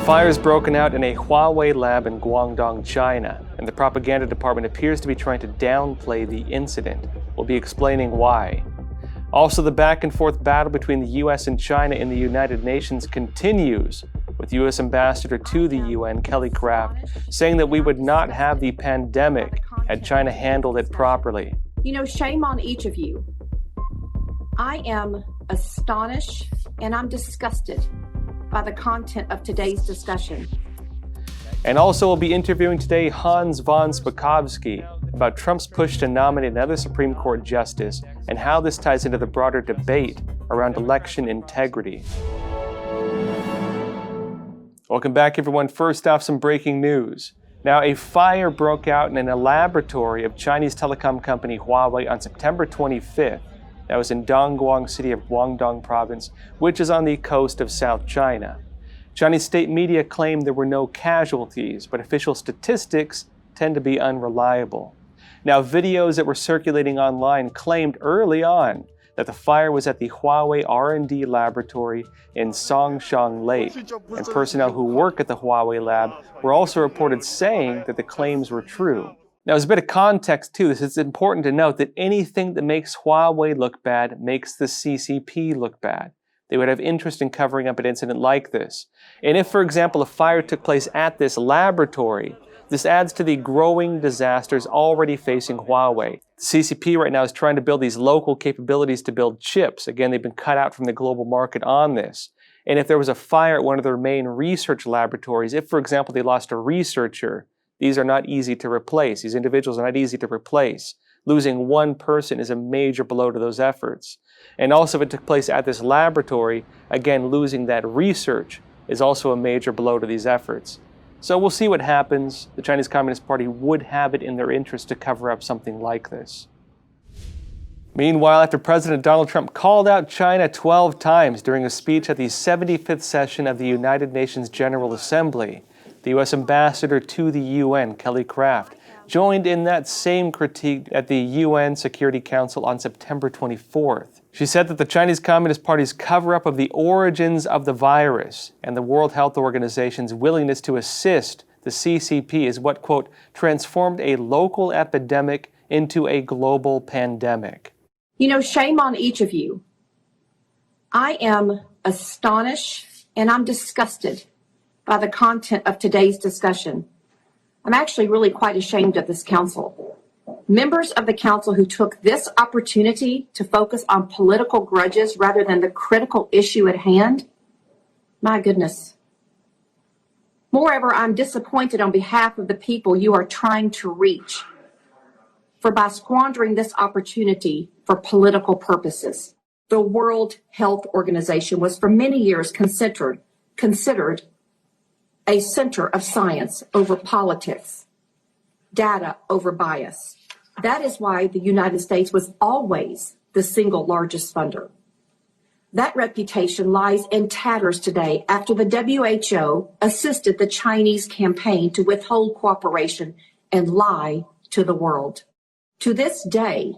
Fire's broken out in a Huawei lab in Guangdong, China, and the propaganda department appears to be trying to downplay the incident. We'll be explaining why. Also, the back and forth battle between the US and China in the United Nations continues, with US Ambassador to the UN, Kelly Craft, saying that we would not have the pandemic had China handled it properly. You know, shame on each of you. I am astonished and I'm disgusted by the content of today's discussion. And also, we'll be interviewing today Hans von Spakovsky about Trump's push to nominate another Supreme Court justice and how this ties into the broader debate around election integrity. Welcome back, everyone. First off, some breaking news. Now, a fire broke out in a laboratory of Chinese telecom company Huawei on September 25th. That was in Dongguan city of Guangdong province, which is on the coast of South China. Chinese state media claimed there were no casualties, but official statistics tend to be unreliable. Now, videos that were circulating online claimed early on that the fire was at the Huawei R&D laboratory in Songshan Lake, and personnel who work at the Huawei lab were also reported saying that the claims were true. Now, as a bit of context to this, it's important to note that anything that makes Huawei look bad makes the CCP look bad. They would have interest in covering up an incident like this. And if, for example, a fire took place at this laboratory, this adds to the growing disasters already facing Huawei. The CCP right now is trying to build these local capabilities to build chips. Again, they've been cut out from the global market on this. And if there was a fire at one of their main research laboratories, if, for example, they lost a researcher, these are not easy to replace. These individuals are not easy to replace. Losing one person is a major blow to those efforts. And also, if it took place at this laboratory, again, losing that research is also a major blow to these efforts. So we'll see what happens. The Chinese Communist Party would have it in their interest to cover up something like this. Meanwhile, after President Donald Trump called out China 12 times during a speech at the 75th session of the United Nations General Assembly, the U.S. Ambassador to the UN, Kelly Craft, joined in that same critique at the UN Security Council on September 24th. She said that the Chinese Communist Party's cover-up of the origins of the virus and the World Health Organization's willingness to assist the CCP is what, quote, transformed a local epidemic into a global pandemic. You know, shame on each of you. I am astonished and I'm disgusted by the content of today's discussion. I'm actually really quite ashamed of this council. Members of the council who took this opportunity to focus on political grudges rather than the critical issue at hand, my goodness. Moreover, I'm disappointed on behalf of the people you are trying to reach by squandering this opportunity for political purposes. The World Health Organization was for many years considered a center of science over politics, data over bias. That is why the United States was always the single largest funder. That reputation lies in tatters today after the WHO assisted the Chinese campaign to withhold cooperation and lie to the world. To this day,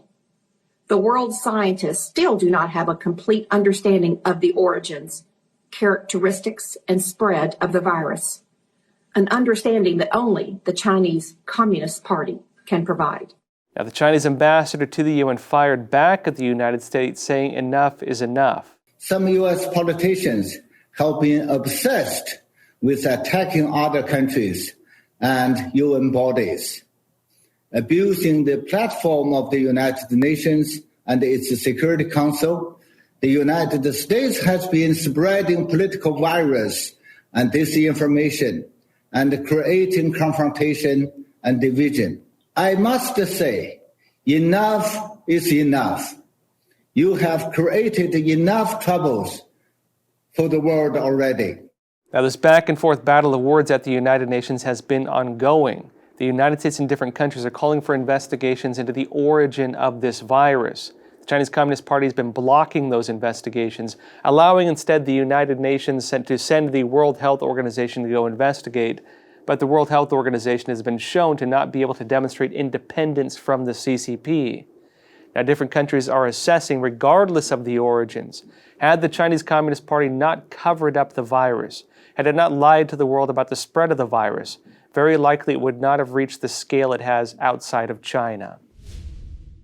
the world's scientists still do not have a complete understanding of the origins, characteristics, and spread of the virus, an understanding that only the Chinese Communist Party can provide. Now, the Chinese ambassador to the UN fired back at the United States, saying enough is enough. Some U.S. politicians have been obsessed with attacking other countries and UN bodies, abusing the platform of the United Nations and its Security Council. The United States has been spreading political virus and disinformation and creating confrontation and division. I must say, enough is enough. You have created enough troubles for the world already. Now, this back and forth battle of words at the United Nations has been ongoing. The United States and different countries are calling for investigations into the origin of this virus. The Chinese Communist Party has been blocking those investigations, allowing instead the United Nations to send the World Health Organization to go investigate. But the World Health Organization has been shown to not be able to demonstrate independence from the CCP. Now, different countries are assessing, regardless of the origins, had the Chinese Communist Party not covered up the virus, had it not lied to the world about the spread of the virus, very likely it would not have reached the scale it has outside of China.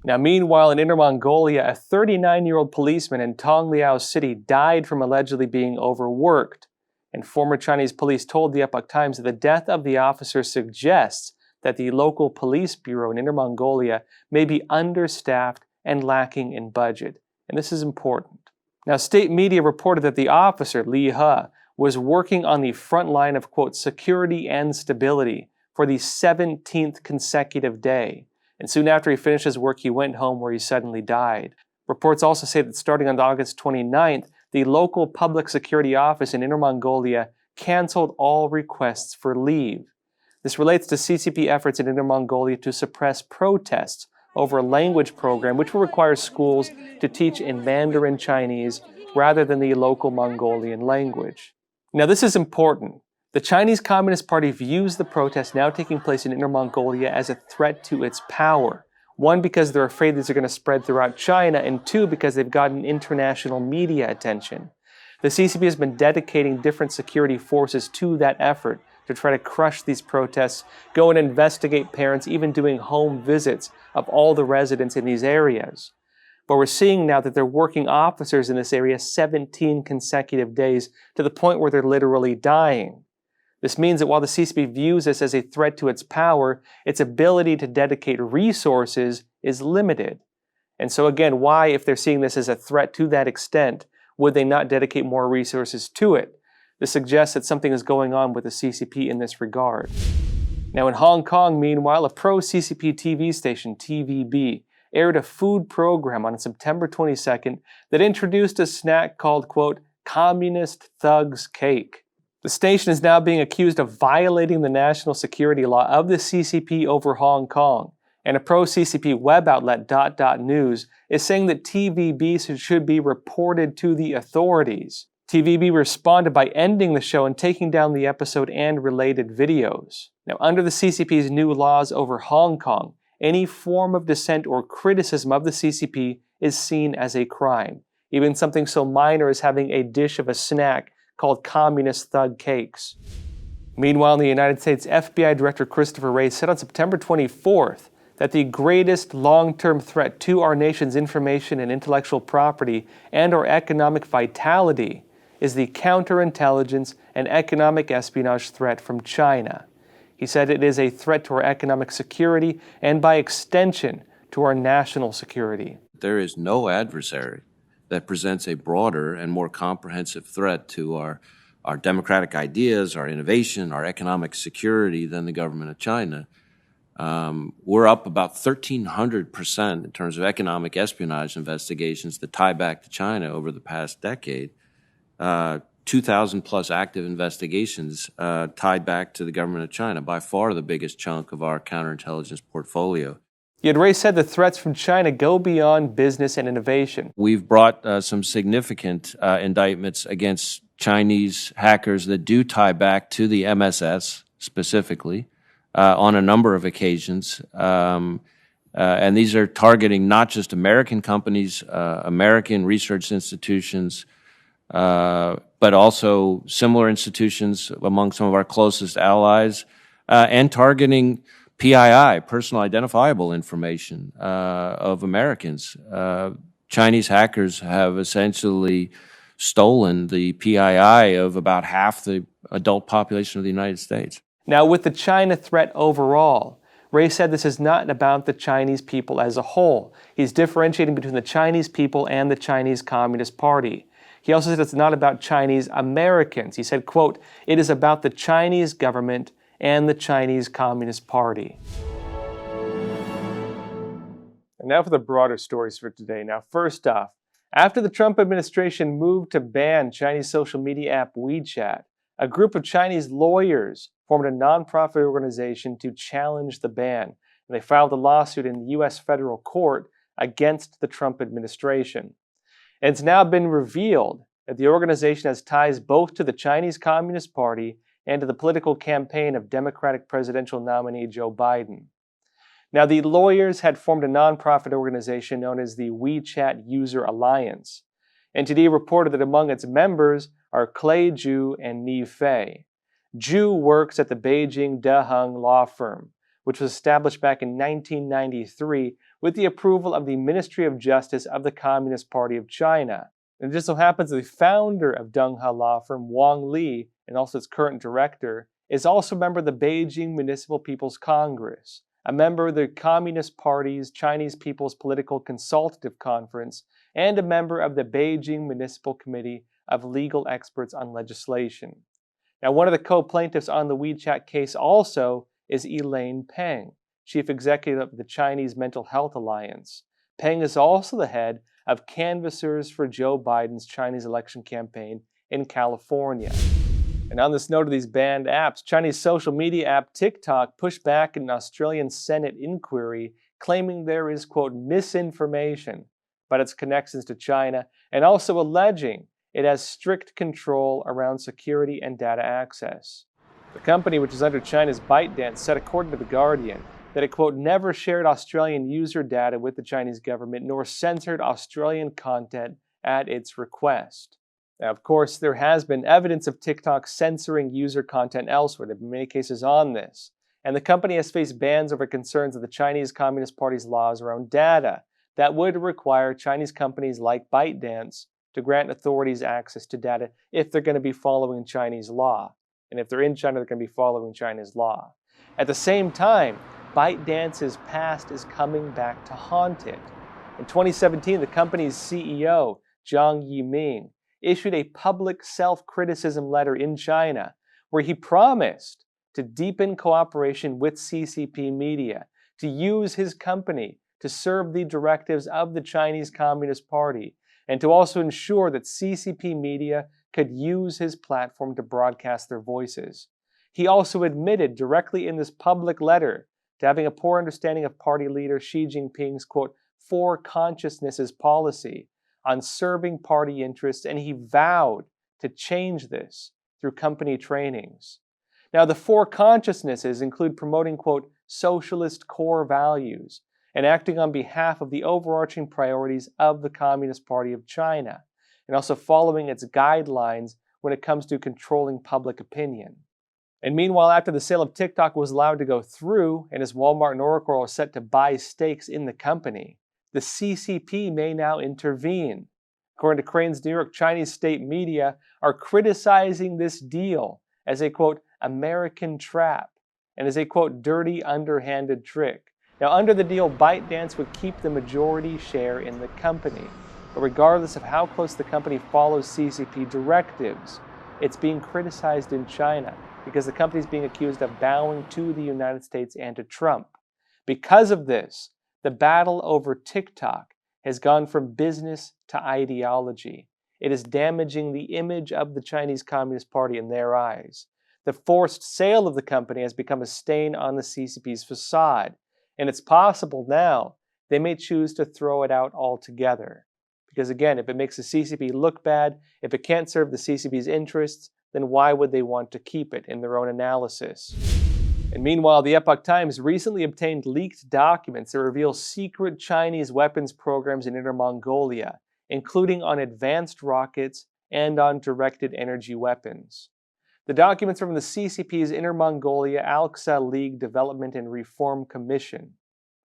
Now, meanwhile, in Inner Mongolia, a 39-year-old policeman in Tongliao City died from allegedly being overworked. And former Chinese police told the Epoch Times that the death of the officer suggests that the local police bureau in Inner Mongolia may be understaffed and lacking in budget. And this is important. Now, state media reported that the officer, Li He, was working on the front line of, quote, security and stability for the 17th consecutive day. And soon after he finished his work, he went home where he suddenly died. Reports also say that starting on August 29th, the local public security office in Inner Mongolia canceled all requests for leave. This relates to CCP efforts in Inner Mongolia to suppress protests over a language program which will require schools to teach in Mandarin Chinese rather than the local Mongolian language. Now, this is important. The Chinese Communist Party views the protests now taking place in Inner Mongolia as a threat to its power. One, because they're afraid these are going to spread throughout China, and two, because they've gotten international media attention. The CCP has been dedicating different security forces to that effort to try to crush these protests, go and investigate parents, even doing home visits of all the residents in these areas. But we're seeing now that they're working officers in this area 17 consecutive days to the point where they're literally dying. This means that while the CCP views this as a threat to its power, its ability to dedicate resources is limited. And so again, why, if they're seeing this as a threat to that extent, would they not dedicate more resources to it? This suggests that something is going on with the CCP in this regard. Now in Hong Kong, meanwhile, a pro-CCP TV station, TVB, aired a food program on September 22nd that introduced a snack called, quote, Communist Thugs Cake. The station is now being accused of violating the national security law of the CCP over Hong Kong. And a pro-CCP web outlet, News, is saying that TVB should be reported to the authorities. TVB responded by ending the show and taking down the episode and related videos. Now, under the CCP's new laws over Hong Kong, any form of dissent or criticism of the CCP is seen as a crime. Even something so minor as having a dish of a snack called Communist Thug Cakes. Meanwhile, in the United States, FBI Director Christopher Wray said on September 24th that the greatest long-term threat to our nation's information and intellectual property and our economic vitality is the counterintelligence and economic espionage threat from China. He said it is a threat to our economic security and, by extension, to our national security. There is no adversary that presents a broader and more comprehensive threat to our democratic ideas, our innovation, our economic security than the government of China. We're up about 1,300% in terms of economic espionage investigations that tie back to China over the past decade. 2,000 plus active investigations tied back to the government of China, by far the biggest chunk of our counterintelligence portfolio. Yet Wray said the threats from China go beyond business and innovation. We've brought some significant indictments against Chinese hackers that do tie back to the MSS specifically on a number of occasions. And these are targeting not just American companies, American research institutions, but also similar institutions among some of our closest allies, and targeting PII, personal identifiable information of Americans. Chinese hackers have essentially stolen the PII of about half the adult population of the United States. Now, with the China threat overall, Wray said this is not about the Chinese people as a whole. He's differentiating between the Chinese people and the Chinese Communist Party. He also said it's not about Chinese Americans. He said, quote, it is about the Chinese government and the Chinese Communist Party. And now for the broader stories for today. Now, first off, after the Trump administration moved to ban Chinese social media app WeChat, a group of Chinese lawyers formed a nonprofit organization to challenge the ban. And they filed a lawsuit in the U.S. federal court against the Trump administration. And it's now been revealed that the organization has ties both to the Chinese Communist Party and to the political campaign of Democratic presidential nominee Joe Biden. Now, the lawyers had formed a nonprofit organization known as the WeChat User Alliance. NTD reported that among its members are Clay Zhu and Ni Fei. Zhu works at the Beijing Deheng law firm, which was established back in 1993 with the approval of the Ministry of Justice of the Communist Party of China. And it just so happens that the founder of Deheng law firm, Wang Li, and also its current director, is also a member of the Beijing Municipal People's Congress, a member of the Communist Party's Chinese People's Political Consultative Conference, and a member of the Beijing Municipal Committee of Legal Experts on Legislation. Now, one of the co-plaintiffs on the WeChat case also is Elaine Peng, chief executive of the Chinese Mental Health Alliance. Peng is also the head of canvassers for Joe Biden's Chinese election campaign in California. And on this note of these banned apps, Chinese social media app TikTok pushed back an Australian Senate inquiry claiming there is, quote, misinformation about its connections to China, and also alleging it has strict control around security and data access. The company, which is under China's ByteDance, said, according to The Guardian, that it, quote, never shared Australian user data with the Chinese government nor censored Australian content at its request. Now, of course, there has been evidence of TikTok censoring user content elsewhere. There have been many cases on this. And the company has faced bans over concerns of the Chinese Communist Party's laws around data that would require Chinese companies like ByteDance to grant authorities access to data if they're going to be following Chinese law. And if they're in China, they're going to be following China's law. At the same time, ByteDance's past is coming back to haunt it. In 2017, the company's CEO, Zhang Yiming, issued a public self-criticism letter in China where he promised to deepen cooperation with CCP media, to use his company to serve the directives of the Chinese Communist Party, and to also ensure that CCP media could use his platform to broadcast their voices. He also admitted directly in this public letter to having a poor understanding of party leader Xi Jinping's, quote, four consciousnesses policy on serving party interests, and he vowed to change this through company trainings. Now, the four consciousnesses include promoting, quote, socialist core values and acting on behalf of the overarching priorities of the Communist Party of China, and also following its guidelines when it comes to controlling public opinion. And meanwhile, after the sale of TikTok was allowed to go through, and as Walmart and Oracle are set to buy stakes in the company, the CCP may now intervene. According to Crain's New York, Chinese state media are criticizing this deal as a, quote, American trap, and as a, quote, dirty, underhanded trick. Now, under the deal, ByteDance would keep the majority share in the company. But regardless of how close the company follows CCP directives, it's being criticized in China because the company is being accused of bowing to the United States and to Trump. Because of this, the battle over TikTok has gone from business to ideology. It is damaging the image of the Chinese Communist Party in their eyes. The forced sale of the company has become a stain on the CCP's facade, and it's possible now they may choose to throw it out altogether. Because again, if it makes the CCP look bad, if it can't serve the CCP's interests, then why would they want to keep it in their own analysis? And meanwhile, the Epoch Times recently obtained leaked documents that reveal secret Chinese weapons programs in Inner Mongolia, including on advanced rockets and on directed energy weapons. The documents are from the CCP's Inner Mongolia Alxa League Development and Reform Commission.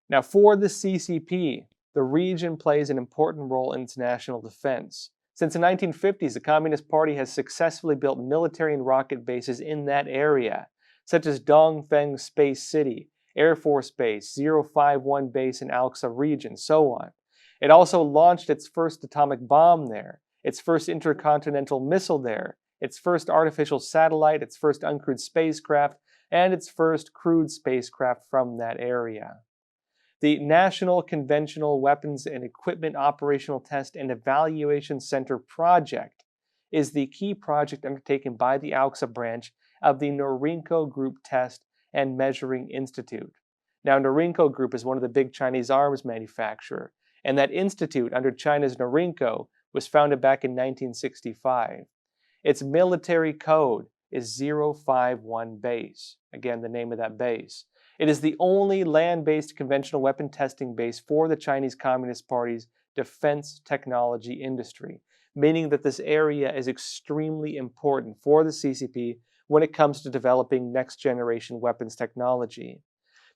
Now, for the CCP, the region plays an important role in its national defense. Since the 1950s, the Communist Party has successfully built military and rocket bases in that area, such as Dongfeng Space City, Air Force Base, 051 Base in Alxa region, so on. It also launched its first atomic bomb there, its first intercontinental missile there, its first artificial satellite, its first uncrewed spacecraft, and its first crewed spacecraft from that area. The National Conventional Weapons and Equipment Operational Test and Evaluation Center project is the key project undertaken by the Alxa branch of the Norinco Group Test and Measuring Institute. Now, Norinco Group is one of the big Chinese arms manufacturers, and that institute under China's Norinco was founded back in 1965. Its military code is 051 Base, again, the name of that base. It is the only land-based conventional weapon testing base for the Chinese Communist Party's defense technology industry, meaning that this area is extremely important for the CCP when it comes to developing next-generation weapons technology.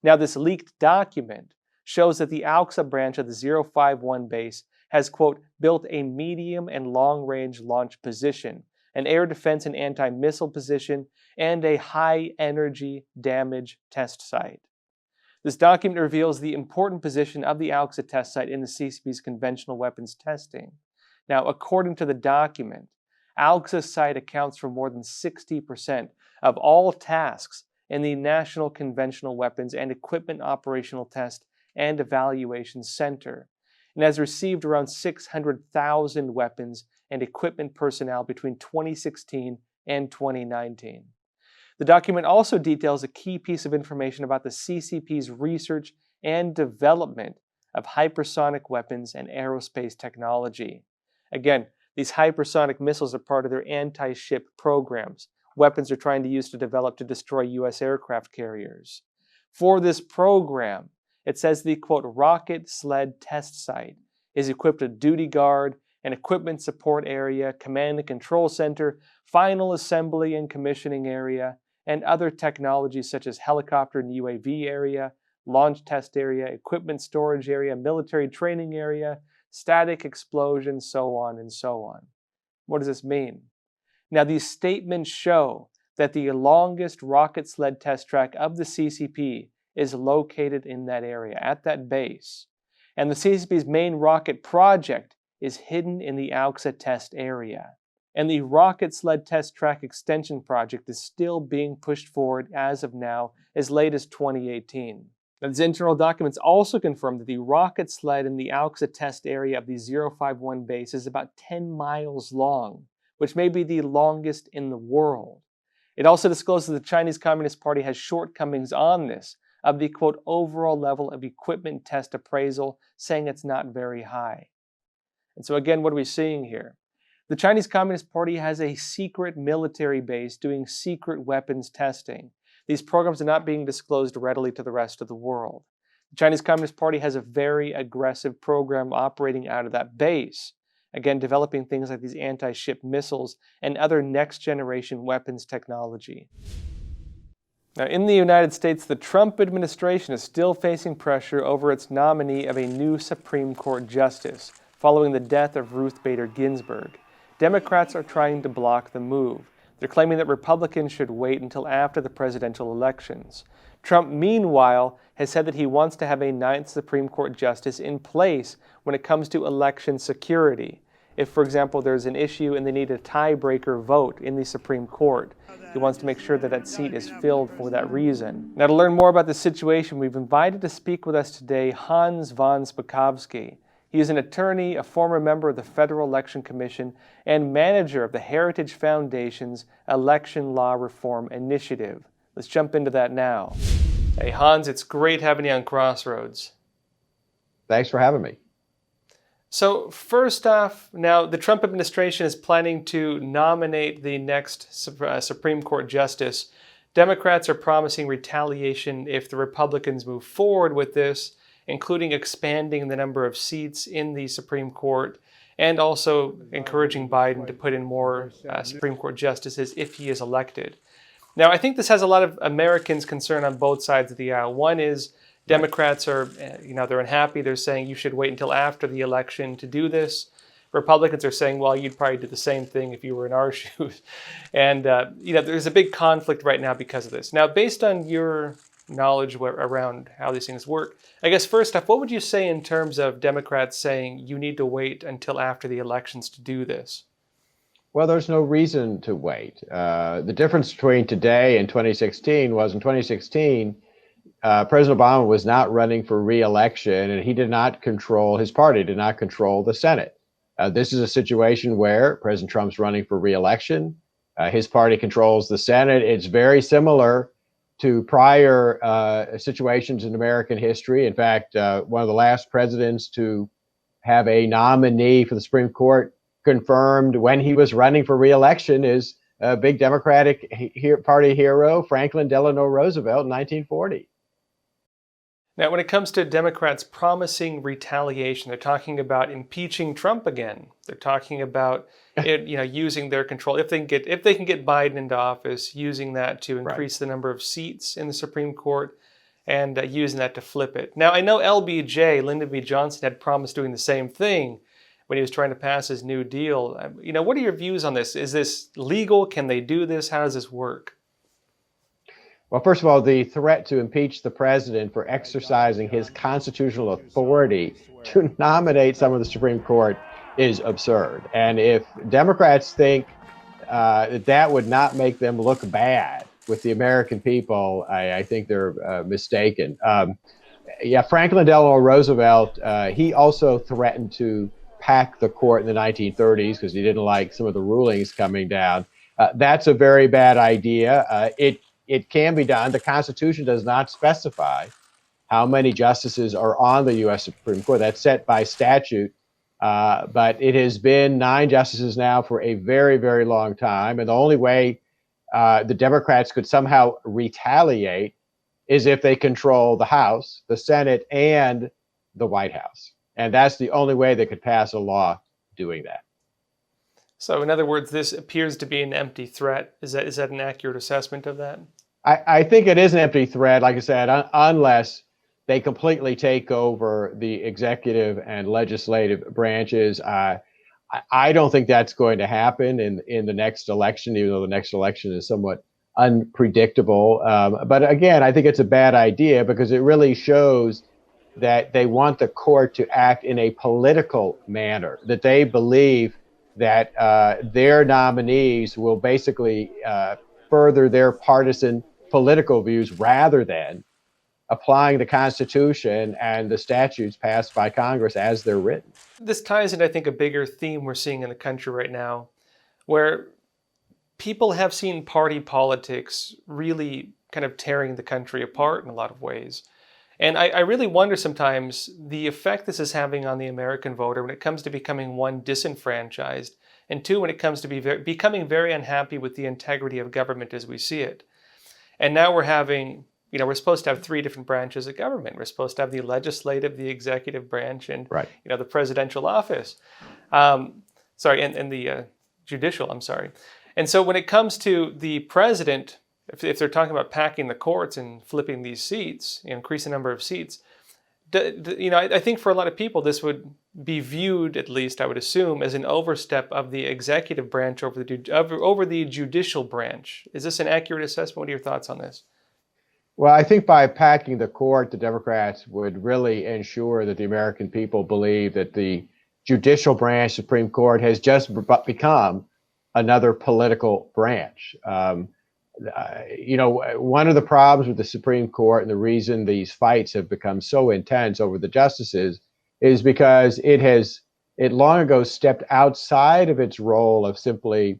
Now, this leaked document shows that the Alxa branch of the 051 base has, quote, built a medium and long-range launch position, an air defense and anti-missile position, and a high-energy damage test site. This document reveals the important position of the Alxa test site in the CCP's conventional weapons testing. Now, according to the document, Alxa's site accounts for more than 60% of all tasks in the National Conventional Weapons and Equipment Operational Test and Evaluation Center, and has received around 600,000 weapons and equipment personnel between 2016 and 2019. The document also details a key piece of information about the CCP's research and development of hypersonic weapons and aerospace technology. Again, these hypersonic missiles are part of their anti-ship programs, weapons they're trying to use to develop to destroy U.S. aircraft carriers. For this program, it says the, quote, rocket sled test site is equipped with duty guard, an equipment support area, command and control center, final assembly and commissioning area, and other technologies such as helicopter and UAV area, launch test area, equipment storage area, military training area, static explosion, so on and so on. What does this mean? Now, these statements show that the longest rocket sled test track of the CCP is located in that area, at that base. And the CCP's main rocket project is hidden in the Alxa test area. And the rocket sled test track extension project is still being pushed forward as of now, as late as 2018. Now, these internal documents also confirm that the rocket sled in the Alxa test area of the 051 base is about 10 miles long, which may be the longest in the world. It also discloses the Chinese Communist Party has shortcomings on this, of the, quote, overall level of equipment test appraisal, saying it's not very high. And so again, what are we seeing here? The Chinese Communist Party has a secret military base doing secret weapons testing. These programs are not being disclosed readily to the rest of the world. The Chinese Communist Party has a very aggressive program operating out of that base, again, developing things like these anti-ship missiles and other next-generation weapons technology. Now, in the United States, the Trump administration is still facing pressure over its nominee of a new Supreme Court justice, following the death of Ruth Bader Ginsburg. Democrats are trying to block the move. They're claiming that Republicans should wait until after the presidential elections. Trump, meanwhile, has said that he wants to have a ninth Supreme Court justice in place when it comes to election security. If, for example, there's an issue and they need a tiebreaker vote in the Supreme Court, he wants to make sure that that seat is filled for that reason. Now, to learn more about the situation, we've invited to speak with us today Hans von Spakovsky. He is an attorney, a former member of the Federal Election Commission, and manager of the Heritage Foundation's Election Law Reform Initiative. Let's jump into that now. Hey, Hans, it's great having you on Crossroads. Thanks for having me. So first off, now the Trump administration is planning to nominate the next Supreme Court justice. Democrats are promising retaliation if the Republicans move forward with this, including expanding the number of seats in the Supreme Court and also encouraging Biden to put in more Supreme Court justices if he is elected. Now, I think this has a lot of Americans concerned on both sides of the aisle. One is Democrats are, they're unhappy. They're saying you should wait until after the election to do this. Republicans are saying, well, you'd probably do the same thing if you were in our shoes. And, there's a big conflict right now because of this. Now, based on your knowledge around how these things work, I guess first off, what would you say in terms of Democrats saying you need to wait until after the elections to do this? Well, there's no reason to wait. The difference between today and 2016 was in 2016, President Obama was not running for re-election, and his party did not control the Senate. This is a situation where President Trump's running for re-election. His party controls the Senate. It's very similar to prior situations in American history. In fact, one of the last presidents to have a nominee for the Supreme Court confirmed when he was running for re-election is a big Democratic Party hero, Franklin Delano Roosevelt, in 1940. Now, when it comes to Democrats promising retaliation, they're talking about impeaching Trump again. They're talking about it, using their control if they can get Biden into office, using that to increase the number of seats in the Supreme Court, and using that to flip it. Now, I know LBJ, Lyndon B. Johnson, had promised doing the same thing when he was trying to pass his New Deal. What are your views on this? Is this legal? Can they do this? How does this work? Well, first of all, the threat to impeach the president for exercising his constitutional authority to nominate someone to the Supreme Court is absurd. And if Democrats think that would not make them look bad with the American people, I think they're mistaken. Franklin Delano Roosevelt, he also threatened to pack the court in the 1930s because he didn't like some of the rulings coming down. That's a very bad idea. It can be done. The Constitution does not specify how many justices are on the U.S. Supreme Court. That's set by statute. But it has been 9 justices now for a very, very long time. And the only way the Democrats could somehow retaliate is if they control the House, the Senate, and the White House. And that's the only way they could pass a law doing that. So in other words, this appears to be an empty threat. Is that an accurate assessment of that? I think it is an empty threat, like I said, unless they completely take over the executive and legislative branches. I don't think that's going to happen in the next election, even though the next election is somewhat unpredictable. But again, I think it's a bad idea because it really shows that they want the court to act in a political manner, that they believe that their nominees will basically further their partisan political views rather than applying the Constitution and the statutes passed by Congress as they're written. This ties in, I think, a bigger theme we're seeing in the country right now, where people have seen party politics really kind of tearing the country apart in a lot of ways. And I really wonder sometimes the effect this is having on the American voter when it comes to becoming, one, disenfranchised, and two, when it comes to becoming very unhappy with the integrity of government as we see it. And now we're having, we're supposed to have 3 different branches of government. We're supposed to have the legislative, the executive branch, and the presidential office. And the judicial, I'm sorry. And so when it comes to the president, if they're talking about packing the courts and flipping these seats, increasing the number of seats, I think for a lot of people, this would be viewed, at least I would assume, as an overstep of the executive branch over the judicial branch. Is this an accurate assessment? What are your thoughts on this? Well, I think by packing the court, the Democrats would really ensure that the American people believe that the judicial branch, Supreme Court, has just become another political branch. One of the problems with the Supreme Court and the reason these fights have become so intense over the justices is because it long ago stepped outside of its role of simply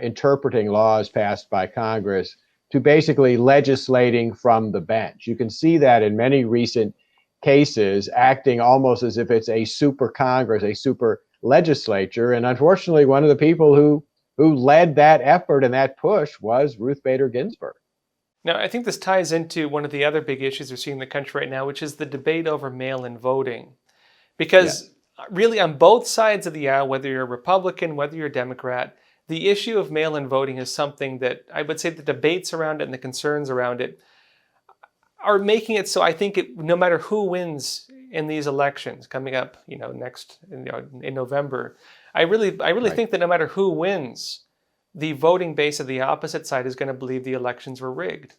interpreting laws passed by Congress to basically legislating from the bench. You can see that in many recent cases, acting almost as if it's a super Congress, a super legislature. And unfortunately, one of the people who led that effort and that push was Ruth Bader Ginsburg. Now, I think this ties into one of the other big issues we're seeing in the country right now, which is the debate over mail-in voting. Because really on both sides of the aisle, whether you're a Republican, whether you're a Democrat, the issue of mail-in voting is something that I would say the debates around it and the concerns around it are making it so I think no matter who wins in these elections coming up, in November, I really think that no matter who wins, the voting base of the opposite side is going to believe the elections were rigged.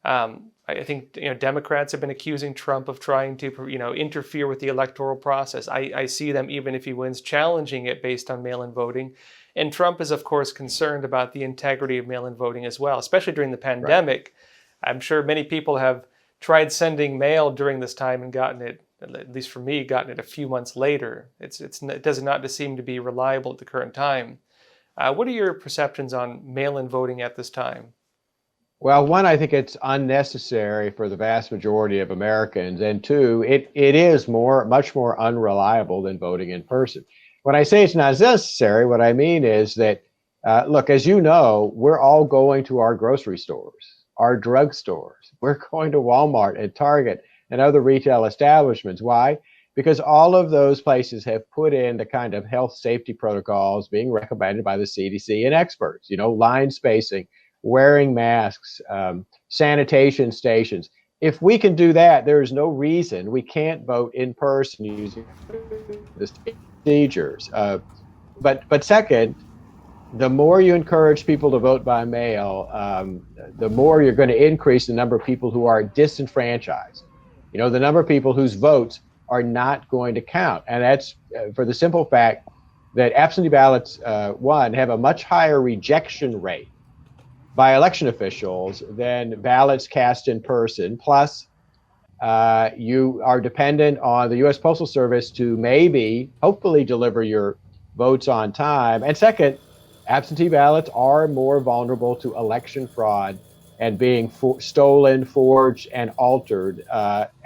I think Democrats have been accusing Trump of trying to interfere with the electoral process. I see them, even if he wins, challenging it based on mail-in voting. And Trump is, of course, concerned about the integrity of mail-in voting as well, especially during the pandemic. Right. I'm sure many people have tried sending mail during this time and gotten it, at least for me, gotten it a few months later. It does not seem to be reliable at the current time. What are your perceptions on mail-in voting at this time? Well, one, I think it's unnecessary for the vast majority of Americans, and two, it is much more unreliable than voting in person. When I say it's not necessary, what I mean is that, look, as you know, we're all going to our grocery stores, our drugstores. We're going to Walmart and Target. and other retail establishments. Why? Because all of those places have put in the kind of health safety protocols being recommended by the CDC and experts, line spacing, wearing masks, sanitation stations. If we can do that, there is no reason we can't vote in person using the procedures. But second, the more you encourage people to vote by mail, the more you're going to increase the number of people who are disenfranchised. The number of people whose votes are not going to count. And that's for the simple fact that absentee ballots, one, have a much higher rejection rate by election officials than ballots cast in person. Plus, you are dependent on the U.S. Postal Service to hopefully deliver your votes on time. And second, absentee ballots are more vulnerable to election fraud and being stolen, forged, and altered.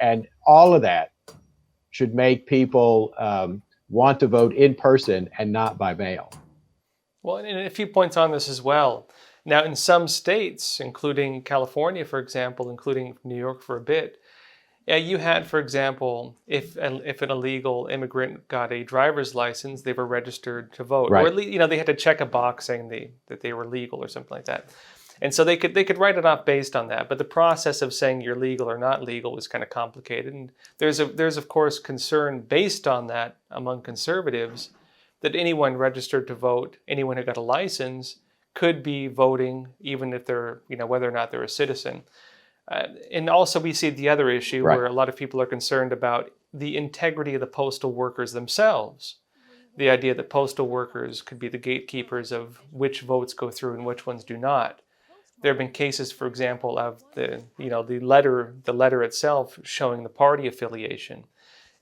And all of that should make people want to vote in person and not by mail. Well, and a few points on this as well. Now, in some states, including California, for example, including New York for a bit, you had, for example, if an illegal immigrant got a driver's license, they were registered to vote, right. Or at least, they had to check a box saying that they were legal or something like that, and so they could write it off based on that. But the process of saying you're legal or not legal is kind of complicated, and there's of course concern based on that among conservatives that anyone registered to vote, anyone who got a license, could be voting even if they're whether or not they're a citizen. And also we see the other issue right. where a lot of people are concerned about the integrity of the postal workers themselves. The idea that postal workers could be the gatekeepers of which votes go through and which ones do not. There have been cases, for example, of the letter itself showing the party affiliation.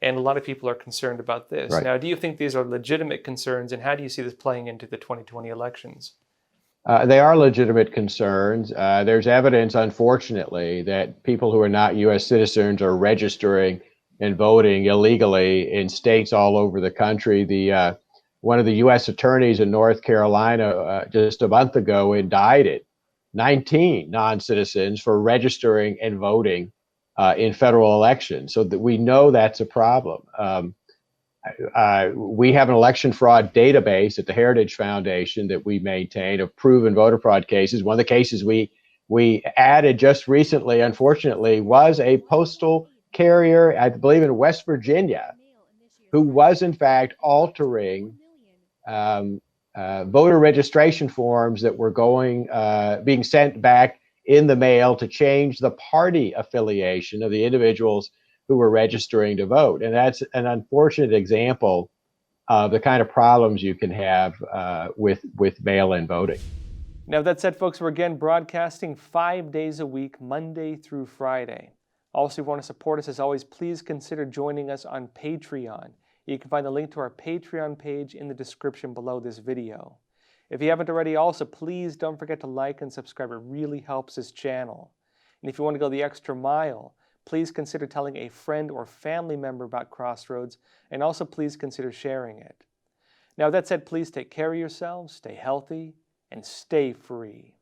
And a lot of people are concerned about this. Right. Now, do you think these are legitimate concerns, and how do you see this playing into the 2020 elections? They are legitimate concerns. There's evidence, unfortunately, that people who are not U.S. citizens are registering and voting illegally in states all over the country. One of the U.S. attorneys in North Carolina just a month ago indicted 19 non-citizens for registering and voting in federal elections. So that we know that's a problem. We have an election fraud database at the Heritage Foundation that we maintain of proven voter fraud cases. One of the cases we added just recently, unfortunately, was a postal carrier, I believe in West Virginia, who was in fact altering voter registration forms that were being sent back in the mail to change the party affiliation of the individuals who were registering to vote. And that's an unfortunate example of the kind of problems you can have with mail-in voting. Now, that said, folks, we're again broadcasting 5 days a week, Monday through Friday. Also, if you want to support us, as always, please consider joining us on Patreon. You can find the link to our Patreon page in the description below this video. If you haven't already, also, please don't forget to like and subscribe. It really helps this channel. And if you want to go the extra mile, please consider telling a friend or family member about Crossroads, and also please consider sharing it. Now, that said, please take care of yourselves, stay healthy, and stay free.